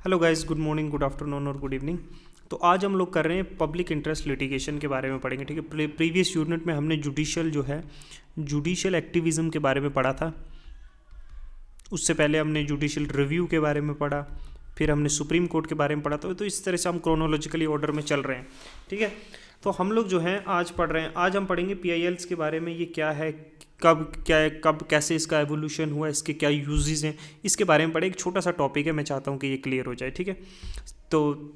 Hello guys, good morning, good afternoon और good evening. तो आज हम लोग कर रहे हैं पब्लिक इंटरेस्ट लिटिगेशन के बारे में पढ़ेंगे। ठीक है, प्रीवियस यूनिट में हमने जुडिशियल एक्टिविज्म के बारे में पढ़ा था। उससे पहले हमने जुडिशियल रिव्यू के बारे में पढ़ा, फिर हमने सुप्रीम कोर्ट के बारे में पढ़ा। तो इस तरह से हम क्रोनोलॉजिकली ऑर्डर में चल रहे हैं। ठीक है, तो हम लोग जो हैं आज पढ़ रहे हैं, आज हम पढ़ेंगे PILs के बारे में। ये क्या है, कब क्या है, कब कैसे इसका एवोल्यूशन हुआ, इसके क्या यूजेस हैं, इसके बारे में पढ़े। एक छोटा सा टॉपिक है, मैं चाहता हूँ कि ये क्लियर हो जाए। ठीक है, तो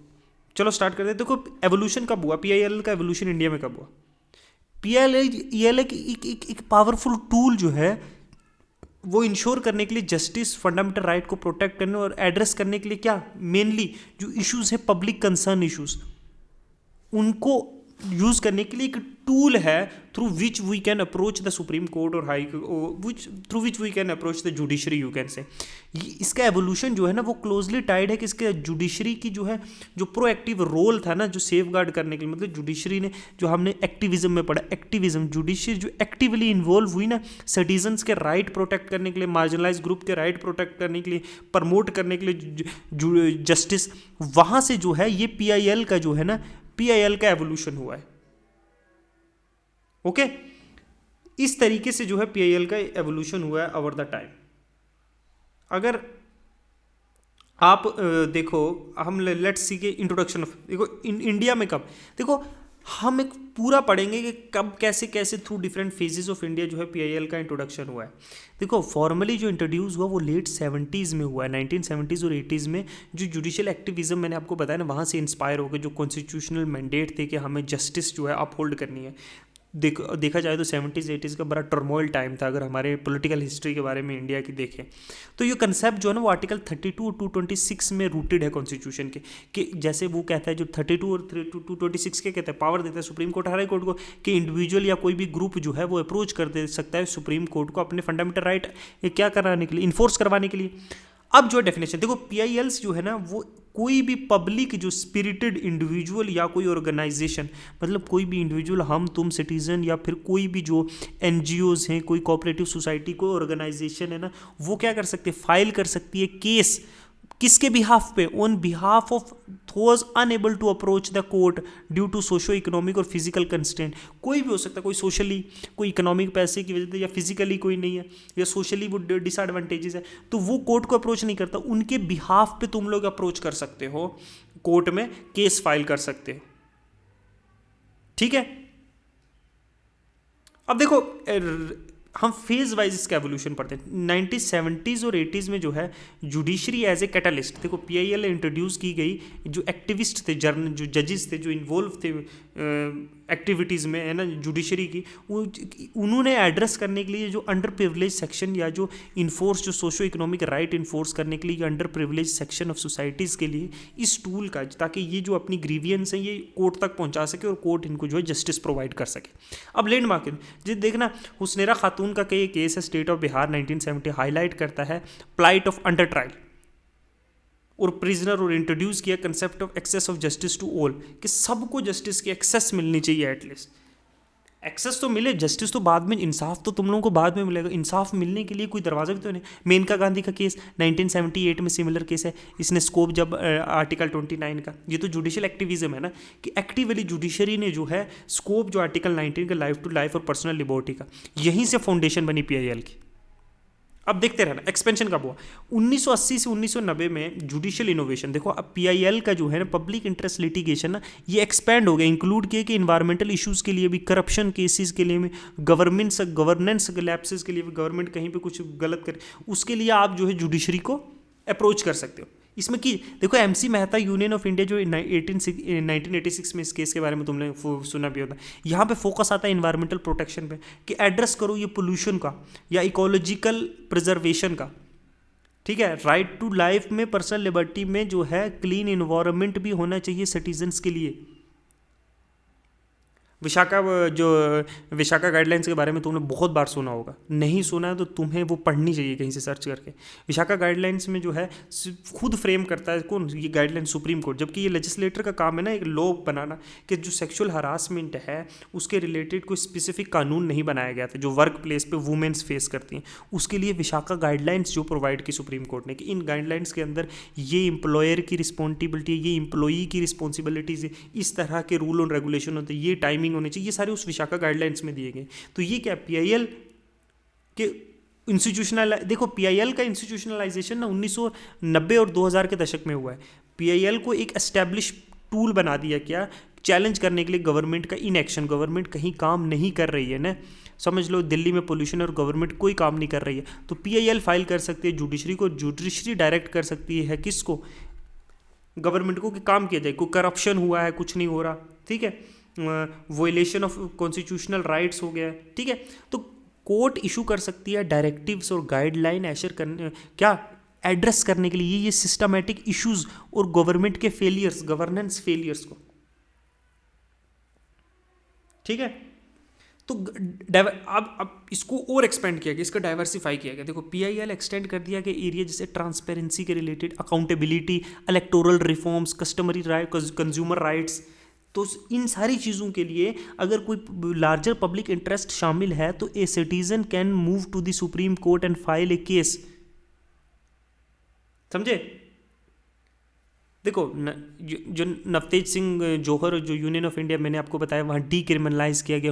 चलो स्टार्ट करते हैं। देखो, एवोल्यूशन कब हुआ, PIL का एवोल्यूशन इंडिया में कब हुआ। PIL एक पावरफुल टूल जो है वो इंश्योर करने के लिए जस्टिस, फंडामेंटल राइट को प्रोटेक्ट करने और एड्रेस करने के लिए क्या मेनली जो इश्यूज है, पब्लिक कंसर्न इश्यूज, उनको यूज करने के लिए एक टूल है through which we can approach the supreme Court और through which we can approach the judiciary, you can say. इसका एवोल्यूशन जो है ना वो क्लोजली टाइड है कि इसके जुडिशरी की जो है, जो प्रोएक्टिव रोल था ना, जो सेफ गार्ड करने के लिए, मतलब जुडिशरी ने, जो हमने एक्टिविज्म में पढ़ा, एक्टिविज्म, जुडिशरी जो एक्टिवली इन्वॉल्व हुई ना सिटीजन्स के राइट प्रोटेक्ट करने के लिए, मार्जिनलाइज ग्रुप के राइट प्रोटेक्ट करने के लिए, प्रमोट करने के लिए जस्टिस, वहाँ से जो है ये PIL का जो है ना, PIL का एवोल्यूशन हुआ है। ओके, इस तरीके से जो है PIL का एवोल्यूशन हुआ है ओवर द टाइम। अगर आप देखो, हम लेट्स सी के इंट्रोडक्शन ऑफ, देखो इंडिया में कब, देखो हम एक पूरा पढ़ेंगे कि कब कैसे कैसे through different phases of India जो है PIL का इंट्रोडक्शन हुआ है। देखो फॉर्मली जो इंट्रोड्यूस हुआ वो लेट 70s में हुआ है, 1970s और 80s में। जो जुडिशियल एक्टिविज्म मैंने आपको बताया ना, वहाँ से इंस्पायर होकर जो कॉन्स्टिट्यूशनल मैंडेट थे कि हमें जस्टिस जो है अपहोल्ड करनी है। देखा जाए तो 70s 80s का बड़ा टर्मोइल टाइम था। अगर हमारे पॉलिटिकल हिस्ट्री के बारे में इंडिया की देखें तो ये कंसेप्ट जो है ना वो आर्टिकल 32 और 226 में रूटेड है कॉन्स्टिट्यूशन के, कि जैसे वो कहता है, जो 32 और 226 के कहते हैं, पावर देता है सुप्रीम कोर्ट, हाई कोर्ट को, कि इंडिविजुअल या कोई भी ग्रुप जो है वो अप्रोच कर दे सकता है सुप्रीम कोर्ट को अपने फंडामेंटल राइट क्या कराने के लिए, इन्फोर्स करवाने के लिए। अब जो डेफिनेशन देखो, PILs जो है ना वो कोई भी पब्लिक जो स्पिरिटेड इंडिविजुअल या कोई ऑर्गेनाइजेशन, मतलब कोई भी इंडिविजुअल, हम तुम सिटीजन, या फिर कोई भी जो NGOs हैं, कोई कोऑपरेटिव सोसाइटी, कोई ऑर्गेनाइजेशन है ना, वो क्या कर सकते, फाइल कर सकती है केस। किसके बिहाफ पे, on behalf of was unable to approach the court due to socio economic और फिजिकल कंस्ट्रेंट। कोई भी हो सकता है, कोई सोशली, कोई इकोनॉमिक पैसे की वजह से, या फिजिकली कोई नहीं है, या सोशली वो डिसएडवांटेजेस है, तो वो कोर्ट को अप्रोच नहीं करता। उनके बिहाफ पे तुम लोग अप्रोच कर सकते हो, कोर्ट में केस फाइल कर सकते हो। ठीक है, अब देखो हम फेज वाइज इसका एवोल्यूशन पढ़ते हैं। 1970s और 80s में जो है जुडिशरी एज ए कैटलिस्ट, देखो PIL इंट्रोड्यूस की गई। जो एक्टिविस्ट थे, जो जजेस थे, जो इन्वॉल्व थे एक्टिविटीज़ में, है ना, जुडिशरी की, उन्होंने एड्रेस करने के लिए जो अंडर प्रिविलेज सेक्शन, या जो इन्फोर्स, जो सोशो इकोनॉमिक राइट इन्फोर्स करने के लिए under privilege section of societies के लिए इस टूल का, ताकि ये जो अपनी ग्रीवियंस हैं ये कोर्ट तक पहुंचा सके और कोर्ट इनको जो है जस्टिस प्रोवाइड कर सके। अब लैंडमार्क जो देखना, हुस्नेरा खातून का कई केस है, स्टेट ऑफ बिहार 1970 हाईलाइट करता है प्लाइट ऑफ अंडर ट्रायल और प्रिजनर, और इंट्रोड्यूस किया concept of access of justice to all, कि सबको जस्टिस की एक्सेस मिलनी चाहिए। एटलीस्ट एक्सेस तो मिले, जस्टिस तो बाद में, इंसाफ तो तुम लोगों को बाद में मिलेगा। इंसाफ मिलने के लिए कोई दरवाजा भी तो नहीं। मेनका गांधी का केस 1978 में सिमिलर केस है। इसने स्कोप जब आर्टिकल 29 का, ये तो जुडिशियल एक्टिविज्म है ना, कि एक्टिवली जुडिशरी ने जो है स्कोप, जो आर्टिकल 19 का लाइफ टू लाइफ और पर्सनल लिबर्टी का, यहीं से फाउंडेशन बनी PIL की। अब देखते रहना एक्सपेंशन कब हुआ। 1980 से 1990 में जुडिशियल इनोवेशन, देखो अब PIL का जो है ना पब्लिक इंटरेस्ट लिटिगेशन ना, ये एक्सपैंड हो गया, इंक्लूड किया कि इन्वायरमेंटल इश्यूज़ के लिए भी, करप्शन केसेस के लिए भी, गवर्नेंस लैप्सेस के लिए भी, गवर्नमेंट कहीं पे कुछ गलत करे, उसके लिए आप जो है जुडिशरी को अप्रोच कर सकते हो। इसमें कि देखो MC Mehta union of India जो 1986 में, इस केस के बारे में तुमने सुना भी होता, यहाँ पे फोकस आता है इन्वायरमेंटल प्रोटेक्शन पे, कि एड्रेस करो ये पोल्यूशन का या इकोलॉजिकल प्रिजर्वेशन का। ठीक है, राइट टू लाइफ में, पर्सनल लिबर्टी में जो है क्लीन इन्वायरमेंट भी होना चाहिए सिटीजन्स के लिए। जो विशाखा गाइडलाइंस के बारे में तुमने बहुत बार सुना होगा, नहीं सुना है तो तुम्हें वो पढ़नी चाहिए कहीं से सर्च करके। विशाखा गाइडलाइंस में जो है खुद फ्रेम करता है कौन, ये गाइडलाइन सुप्रीम कोर्ट, जबकि ये लेजिस्लेटर का काम है ना एक लॉ बनाना कि जो सेक्सुअल हरासमेंट है उसके रिलेटेड कोई स्पेसिफिक कानून नहीं बनाया गया था जो वर्क प्लेस पे वुमेन्स फेस करती हैं। उसके लिए विशाखा गाइडलाइंस जो प्रोवाइड की सुप्रीम कोर्ट ने कि इन गाइडलाइंस के अंदर ये एम्प्लॉयर की रिस्पॉन्सिबिलिटी है, ये एम्प्लॉई की रिस्पॉन्सिबिलिटीज़ है, इस तरह के रूल और रेगुलेशन होते हैं, ये टाइमिंग होनी चाहिए, ये सारे उस विशाखा गाइडलाइंस में दिए गए। तो ये क्या पीआईएल के इंस्टीट्यूशनल, देखो पीआईएल का इंस्टीट्यूशनलाइजेशन ना 1990 और 2000 के दशक में हुआ है। पीआईएल को एक एस्टैब्लिश टूल बना दिया क्या, चैलेंज करने के लिए गवर्नमेंट का इनएक्शन, गवर्नमेंट कहीं काम नहीं कर रही है ना, समझ लो दिल्ली में पोल्यूशन और गवर्नमेंट कोई काम नहीं कर रही है, तो पीआईएल फाइल कर सकती है जुडिशरी को, जुडिशरी डायरेक्ट कर सकती है किसको, गवर्नमेंट को, कि काम किया जाए, कोई करप्शन हुआ है, कुछ नहीं हो रहा, ठीक है, वोलेशन ऑफ कॉन्स्टिट्यूशनल राइट्स हो गया, ठीक है। तो कोर्ट इशू कर सकती है डायरेक्टिव्स और गाइडलाइन एशर करने क्या एड्रेस करने के लिए ये सिस्टमैटिक इश्यूज और गवर्नमेंट के फेलियर्स, गवर्नेंस फेलियर्स को, ठीक है। तो अब इसको और एक्सपेंड किया गया, इसका डाइवर्सिफाई किया गया। देखो पीआईएल एक्सटेंड कर दिया गया एरिया जैसे ट्रांसपेरेंसी के related, accountability, electoral reforms, customary right, consumer rights. तो इन सारी चीज़ों के लिए अगर कोई लार्जर पब्लिक इंटरेस्ट शामिल है तो a citizen can move to the supreme court and file a case, समझे। देखो जो नवतेज सिंह जौहर जो यूनियन ऑफ इंडिया मैंने आपको बताया वहाँ डीक्रिमिनलाइज किया गया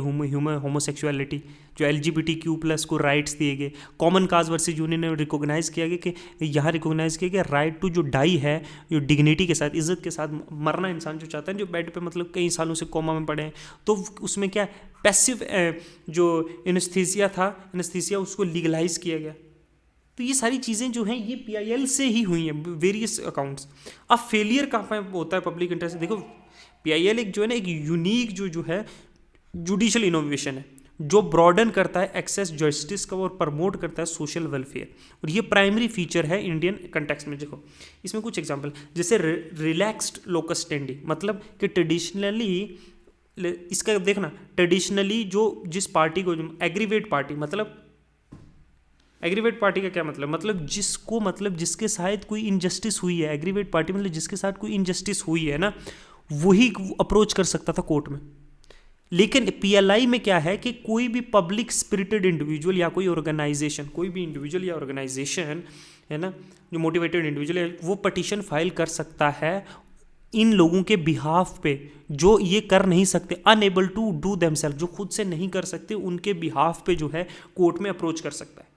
होमोसेक्सुअलिटी, जो LGBTQ+ को राइट्स दिए गए। कॉमन काज वर्सेस यूनियन ने रिकॉग्नाइज किया गया कि यहाँ रिकॉग्नाइज किया गया राइट टू जो डाई है, जो डिग्निटी के साथ, इज्जत के साथ मरना, इंसान जो चाहता है, जो बेड पे मतलब कई सालों से कोमा में पड़े हैं, तो उसमें क्या पैसिव जो एनेस्थीसिया था, एनेस्थीसिया उसको लीगलाइज किया गया। तो ये सारी चीज़ें जो हैं ये पीआईएल से ही हुई हैं, वेरियस अकाउंट्स। अब फेलियर कहाँ पे होता है पब्लिक इंटरेस्ट, देखो पीआईएल एक जो है ना एक यूनिक जो है जुडिशल इनोवेशन है जो ब्रॉडन करता है एक्सेस जस्टिस का और प्रमोट करता है सोशल वेलफेयर, और ये प्राइमरी फीचर है इंडियन कंटेक्स्ट में। देखो इसमें कुछ एग्जांपल, जैसे रिलैक्स्ड लोकस स्टैंडी, मतलब कि ट्रेडिशनली, इसका देखना, ट्रेडिशनली जो जिस पार्टी को एग्रीवेट पार्टी, मतलब एग्रीवेट पार्टी का क्या मतलब जिसको, मतलब जिसके साथ कोई इनजस्टिस हुई है, एग्रीवेट पार्टी मतलब जिसके साथ कोई इनजस्टिस हुई है ना, वही अप्रोच कर सकता था कोर्ट में। लेकिन पीएलआई में क्या है कि कोई भी पब्लिक स्पिरिटेड इंडिविजुअल या कोई ऑर्गेनाइजेशन, कोई भी इंडिविजुअल या ऑर्गेनाइजेशन है ना, जो मोटिवेटेड इंडिविजुअल है, वो पटिशन फाइल कर सकता है इन लोगों के बिहाफ पे जो ये कर नहीं सकते, अनएबल टू डू देमसेल्फ, जो खुद से नहीं कर सकते, उनके बिहाफ पे जो है कोर्ट में अप्रोच कर सकता है।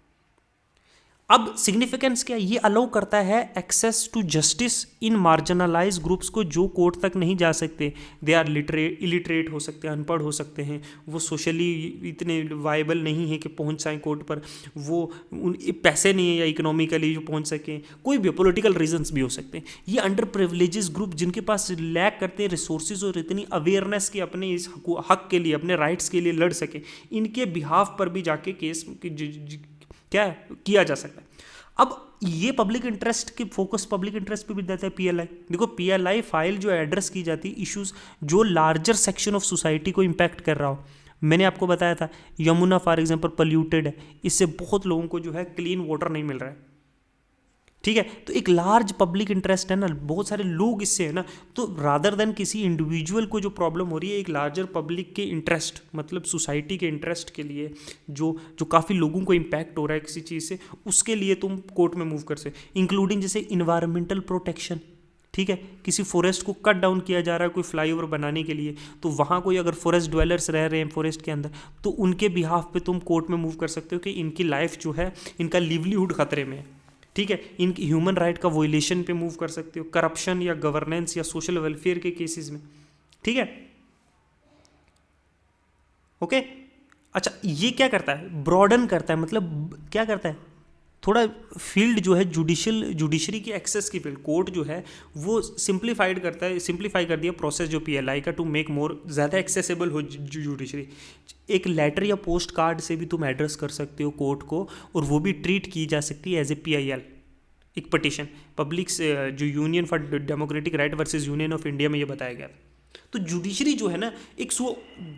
अब सिग्निफिकेंस क्या, ये अलाउ करता है एक्सेस टू जस्टिस इन मार्जिनलाइज ग्रुप्स को जो कोर्ट तक नहीं जा सकते, दे आर इलिटरेट हो सकते हैं, अनपढ़ हो सकते हैं, वो सोशली इतने वायबल नहीं है कि पहुंच जाएं कोर्ट पर, वो पैसे नहीं है या इकोनॉमिकली जो पहुंच सकें, कोई भी पॉलिटिकल रीजंस भी हो सकते हैं। ये अंडर प्रिविलेजेस ग्रुप जिनके पास लैक करते हैं रिसोर्सेज और इतनी अवेयरनेस कि अपने इस हक के लिए, अपने राइट्स के लिए लड़ सके, इनके बिहाफ पर भी जाके केस क्या किया जा सकता है। अब ये पब्लिक इंटरेस्ट की फोकस पब्लिक इंटरेस्ट पे भी देता है पीएलआई। देखो पीएलआई फाइल जो एड्रेस की जाती है इश्यूज जो लार्जर सेक्शन ऑफ सोसाइटी को इम्पैक्ट कर रहा हो। मैंने आपको बताया था यमुना फॉर एग्जांपल पोल्यूटेड है, इससे बहुत लोगों को जो है क्लीन वाटर नहीं मिल रहा है, ठीक है। तो एक लार्ज पब्लिक इंटरेस्ट है ना, बहुत सारे लोग इससे है ना, तो रादर देन किसी इंडिविजुअल को जो प्रॉब्लम हो रही है, एक लार्जर पब्लिक के इंटरेस्ट, मतलब सोसाइटी के इंटरेस्ट के लिए जो काफ़ी लोगों को इम्पैक्ट हो रहा है किसी चीज़ से, उसके लिए तुम कोर्ट में मूव कर सकते, इंक्लूडिंग जैसे इन्वायरमेंटल प्रोटेक्शन, ठीक है। किसी फॉरेस्ट को कट डाउन किया जा रहा है कोई फ्लाईओवर बनाने के लिए, तो वहाँ कोई अगर फॉरेस्ट ड्वेलर्स रह रहे हैं फॉरेस्ट के अंदर, तो उनके बिहाफ पे तुम कोर्ट में मूव कर सकते हो कि इनकी लाइफ जो है, इनका लिवलीहुड खतरे में है, ठीक है। इनकी ह्यूमन राइट का वोलेशन पे मूव कर सकते हो, करप्शन या गवर्नेंस या सोशल वेलफेयर के केसेस में, ठीक है, ओके। अच्छा ये क्या करता है, ब्रॉडन करता है, मतलब क्या करता है, थोड़ा फील्ड जो है जुडिशरी की एक्सेस की फील्ड, कोर्ट जो है वो सिंप्लीफाई कर दिया प्रोसेस जो पीएलआई का, टू मेक मोर ज़्यादा एक्सेसिबल हो जुडिशरी। एक लेटर या पोस्ट कार्ड से भी तुम एड्रेस कर सकते हो कोर्ट को, और वो भी ट्रीट की जा सकती है एज ए पीआईएल, एक पटिशन, पब्लिक जो union for democratic right versus union of India में ये बताया गया। तो जुडिशरी जो है ना एक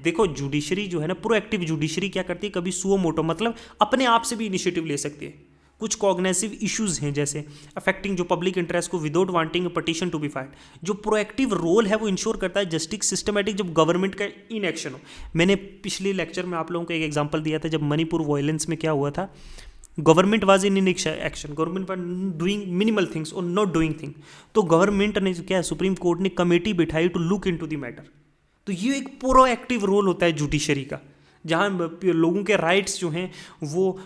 देखो जुडिशरी जो है ना प्रोएक्टिव जुडिशरी क्या करती है, कभी सुओ मोटो मतलब अपने आप से भी इनिशिएटिव ले सकती है। कुछ कॉग्निटिव इश्यूज हैं जैसे अफेक्टिंग जो पब्लिक इंटरेस्ट को without wanting petition to be filed, जो प्रोएक्टिव रोल है वो इंश्योर करता है जस्टिस सिस्टमैटिक जब गवर्नमेंट का इन एक्शन हो। मैंने पिछले लेक्चर में आप लोगों को एक एग्जांपल दिया था जब मणिपुर वायलेंस में क्या हुआ था, government was in action, government were doing minimal things और नॉट डूइंग थिंग, तो गवर्नमेंट ने क्या है सुप्रीम कोर्ट ने कमेटी बिठाई to look into the matter. तो ये एक प्रोएक्टिव रोल होता है जुडिशरी का, जहाँ लोगों के राइट्स जो हैं वो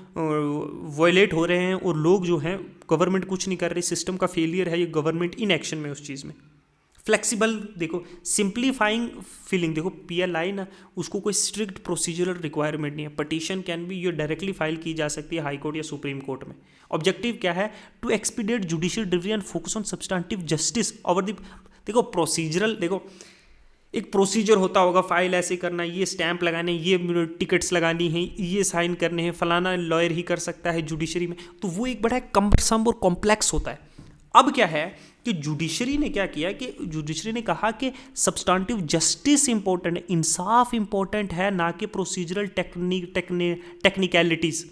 वायलेट हो रहे हैं और लोग जो हैं गवर्नमेंट कुछ नहीं कर रही, सिस्टम का फेलियर है, ये गवर्नमेंट इन एक्शन में उस चीज़ में। फ्लेक्सिबल देखो, सिंप्लीफाइंग फीलिंग देखो, PLI ना उसको कोई स्ट्रिक्ट प्रोसीजरल रिक्वायरमेंट नहीं है, पटिशन कैन बी ये डायरेक्टली फाइल की जा सकती है हाई कोर्ट या सुप्रीम कोर्ट में। ऑब्जेक्टिव क्या है, to expedite judicial delivery and focus on substantive justice over the, देखो प्रोसीजरल, देखो एक प्रोसीजर होता होगा, फाइल ऐसे करना, ये स्टैंप लगाने, ये टिकट्स लगानी है, ये साइन करने हैं, फलाना लॉयर ही कर सकता है जुडिशरी में, तो वो एक बड़ा कम्बरसम और कॉम्प्लेक्स होता है। अब क्या है कि जुडिशरी ने क्या किया कि जुडिशरी ने कहा कि सब्सटेंटिव जस्टिस इंपॉर्टेंट है, इंसाफ इंपॉर्टेंट है, ना कि प्रोसीजरल टेक्निकलिटीज।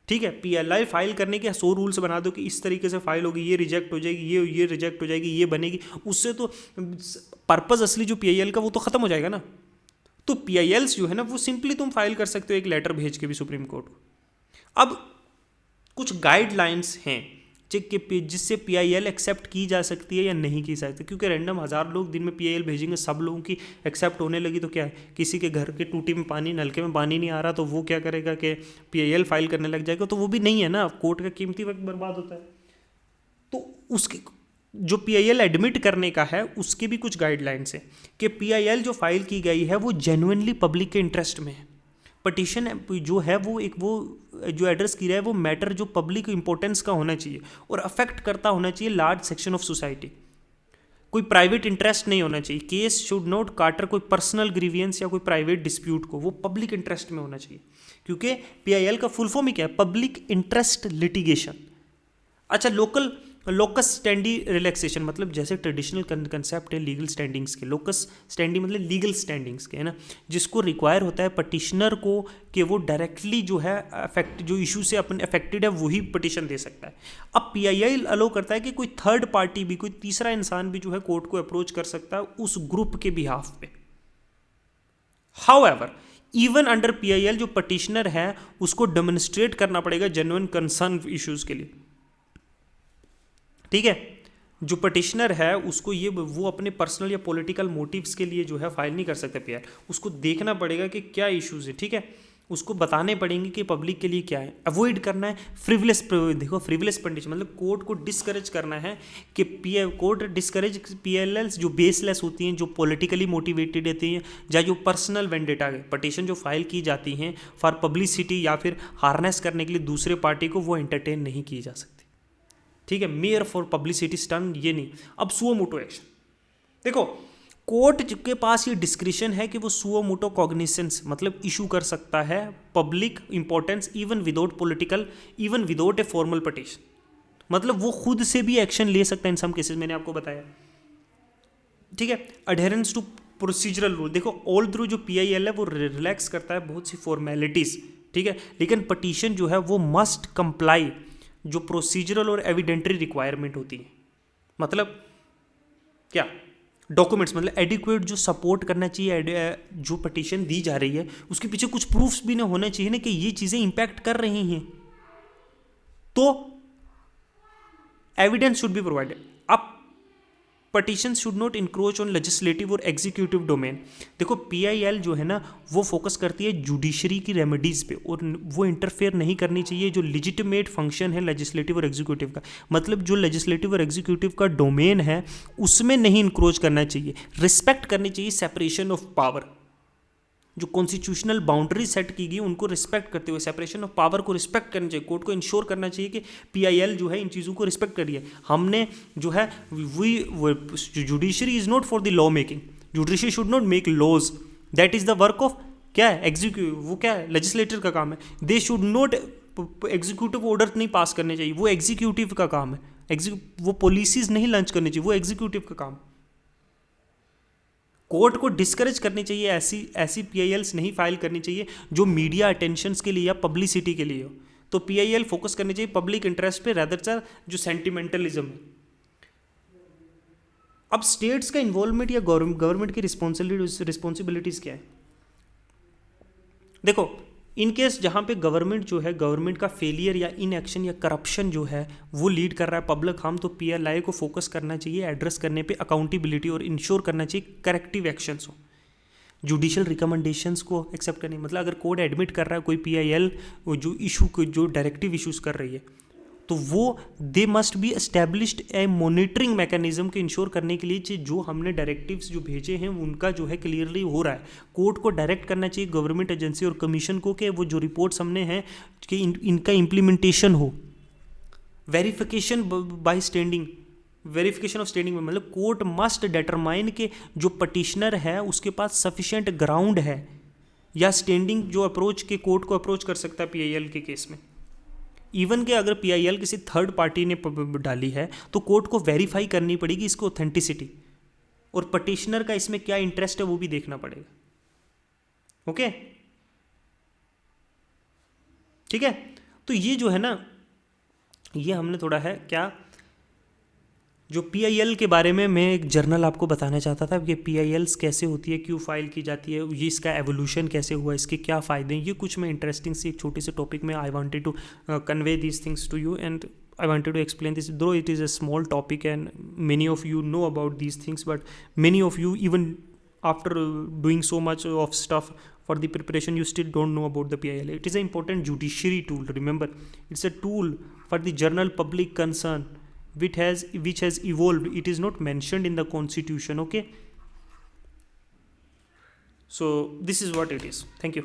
ठीक है, PLI फाइल करने के 100 रूल्स बना दो कि इस तरीके से फाइल होगी, ये रिजेक्ट हो जाएगी, ये रिजेक्ट हो जाएगी, ये बनेगी, उससे तो पर्पस असली जो PIL का वो तो खत्म हो जाएगा ना। तो PILs जो है ना वो सिंपली तुम फाइल कर सकते हो एक लेटर भेज के भी सुप्रीम कोर्ट को। अब कुछ गाइडलाइंस हैं जिससे PIL एक्सेप्ट की जा सकती है या नहीं की सकती, क्योंकि रैंडम 1000 लोग दिन में PIL भेजेंगे, सब लोगों की एक्सेप्ट होने लगी तो क्या है, किसी के घर के टूटी में पानी, नलके में पानी नहीं आ रहा तो वो क्या करेगा कि PIL फाइल करने लग जाएगा, तो वो भी नहीं है ना, कोर्ट का कीमती वक्त बर्बाद होता है। तो उसके जो PIL एडमिट करने का है उसके भी कुछ गाइडलाइंस है कि PIL जो फाइल की गई है वो जेन्युइनली पब्लिक के इंटरेस्ट में है। पटिशन जो है वो जो एड्रेस की रहा है वो मैटर जो पब्लिक इंपॉर्टेंस का होना चाहिए और अफेक्ट करता होना चाहिए लार्ज सेक्शन ऑफ सोसाइटी, कोई प्राइवेट इंटरेस्ट नहीं होना चाहिए। केस शुड नॉट काटर कोई पर्सनल ग्रीवियंस या कोई प्राइवेट डिस्प्यूट को, वो पब्लिक इंटरेस्ट में होना चाहिए, क्योंकि PIL का फुल फॉर्म ही क्या है, पब्लिक इंटरेस्ट लिटिगेशन। अच्छा, लोकस स्टैंडी रिलैक्सेशन मतलब जैसे ट्रेडिशनल कंसेप्ट है लीगल स्टैंडिंग्स के, लोकस स्टैंडी मतलब लीगल स्टैंडिंग्स के, है ना, जिसको रिक्वायर होता है पटिशनर को कि वो डायरेक्टली जो है जो इशू से अपन अफेक्टेड है वही पटिशन दे सकता है। अब PIL अलो करता है कि कोई थर्ड पार्टी भी, कोई तीसरा इंसान भी जो है कोर्ट को अप्रोच कर सकता है उस ग्रुप के बिहाफ पे। हाउएवर इवन अंडर PIL जो पटिशनर है उसको डेमोन्स्ट्रेट करना पड़ेगा जेन्युइन कंसर्न इश्यूज के लिए। ठीक है, जो पटिशनर है उसको ये वो अपने पर्सनल या पॉलिटिकल मोटिव्स के लिए जो है फाइल नहीं कर सकता PIL, उसको देखना पड़ेगा कि क्या इश्यूज है। ठीक है, उसको बताने पड़ेंगे कि पब्लिक के लिए क्या है। अवॉइड करना है फ्रिवलेस, देखो फ्रिवलेस पटिशन मतलब कोर्ट को डिस्करेज करना है कि कोर्ट डिस्करेज PILs जो बेसलेस होती हैं, जो पॉलिटिकली मोटिवेटेड रहती हैं, या जो पर्सनल वेंडेटा है, पटिशन जो फाइल की जाती हैं फॉर पब्लिसिटी या फिर हार्नेस करने के लिए दूसरे पार्टी को, वो एंटरटेन नहीं की जा सकती। ठीक है, मेयर फॉर पब्लिसिटी स्टंट ये नहीं। अब सुओ मोटो एक्शन, देखो कोर्ट के पास ये डिस्क्रिशन है कि वो सुओ मोटो कॉग्निसेंस मतलब इशू कर सकता है public importance even without political, even without a formal petition, मतलब वो खुद से भी एक्शन ले सकता है इन सम केसेस, मैंने आपको बताया। ठीक है, अडेरेंस टू प्रोसीजरल रूल, देखो ऑल थ्रू जो PIL है वो रिलैक्स करता है बहुत सी फॉर्मेलिटीज। ठीक है, लेकिन पटिशन जो है वो मस्ट कंप्लाई जो प्रोसीजरल और एविडेंटरी रिक्वायरमेंट होती है, मतलब क्या डॉक्यूमेंट्स, मतलब एडिक्वेट जो सपोर्ट करना चाहिए जो पटिशन दी जा रही है उसके पीछे कुछ प्रूफ्स भी ना होना चाहिए ना कि ये चीज़ें इंपैक्ट कर रही हैं, तो एविडेंस शुड बी प्रोवाइडेड। अब petition should not encroach on legislative और एग्जीक्यूटिव डोमेन, देखो PIL जो है ना वो फोकस करती है जुडिशरी की रेमेडीज पे और वो इंटरफेयर नहीं करनी चाहिए जो लेजिटिमेट फंक्शन है लेजिस्लेटिव और एग्जीक्यूटिव का, मतलब जो लेजिस्लेटिव और एग्जीक्यूटिव का डोमेन है उसमें नहीं इंक्रोच करना चाहिए। रिस्पेक्ट करनी चाहिए सेपरेशन ऑफ पावर, जो कॉन्स्टिट्यूशनल बाउंड्री सेट की गई उनको रिस्पेक्ट करते हुए सेपरेशन ऑफ पावर को रिस्पेक्ट करना चाहिए। कोर्ट को इंश्योर करना चाहिए कि PIL जो है इन चीज़ों को रिस्पेक्ट करिए। हमने जो है judiciary is not for the law making, judiciary should not make laws, that is the work of क्या है एग्जीक्यूटिव, वो क्या है लेजिस्लेटर का काम है। They should not executive order नहीं पास करने चाहिए, वो एग्जीक्यूटिव का काम है। वो पॉलिसीज नहीं लॉन्च करनी चाहिए, वो एग्जीक्यूटिव का काम। कोर्ट को डिस्करेज करनी चाहिए, ऐसी पीआईएल्स नहीं फाइल करनी चाहिए जो मीडिया अटेंशंस के लिए या पब्लिसिटी के लिए हो। तो पीआईएल फोकस करनी चाहिए पब्लिक इंटरेस्ट पे रेदर देन जो सेंटिमेंटलिज्म है। अब स्टेट्स का इन्वॉल्वमेंट या गवर्नमेंट की रिस्पॉन्सिबिलिटीज क्या है? देखो, इन केस जहाँ पे गवर्नमेंट जो है, गवर्नमेंट का फेलियर या इनएक्शन या करप्शन जो है वो लीड कर रहा है पब्लिक हार्म, तो पीएलआई को फोकस करना चाहिए एड्रेस करने पे अकाउंटेबिलिटी और इंश्योर करना चाहिए करेक्टिव एक्शंस हो। जुडिशियल रिकमेंडेशंस को एक्सेप्ट करनी, मतलब अगर कोर्ट एडमिट कर रहा है कोई पीआईएल जो डायरेक्टिव इशूज़ कर रही है, तो वो they must be established A monitoring mechanism के इंश्योर करने के लिए जो हमने डायरेक्टिव्स जो भेजे हैं उनका जो है क्लियरली हो रहा है। कोर्ट को डायरेक्ट करना चाहिए गवर्नमेंट एजेंसी और कमीशन को कि वो जो रिपोर्ट्स हमने हैं कि इनका इम्प्लीमेंटेशन हो। Verification bye standing, verification of standing में मतलब कोर्ट मस्ट डिटरमाइन के जो पटिशनर है उसके पास सफिशिएंट ग्राउंड है या स्टैंडिंग जो अप्रोच के कोर्ट को अप्रोच कर सकता है पीआईएल के केस में। इवन कि अगर पीआईएल किसी थर्ड पार्टी ने डाली है तो कोर्ट को वेरीफाई करनी पड़ेगी इसको ऑथेंटिसिटी, और पटिशनर का इसमें क्या इंटरेस्ट है वो भी देखना पड़ेगा। ओके, ठीक है। तो ये जो है ना, ये हमने थोड़ा है क्या जो पीआईएल के बारे में मैं एक जर्नल आपको बताना चाहता था कि पीआईएल्स कैसे होती है, क्यों फाइल की जाती है, ये इसका एवोल्यूशन कैसे हुआ, इसके क्या फ़ायदे हैं, ये कुछ मैं इंटरेस्टिंग सी एक छोटे से टॉपिक में I wanted to convey these things to you and I wanted to explain this, though it is a small topic and many of you know about these things, but many of you even after doing so much of stuff for the preparation you still don't know about the PIL. It is an important judiciary tool, remember, it's a tool for the general public concern which has evolved. It is not mentioned in the constitution. Okay, so this is what it is. Thank you.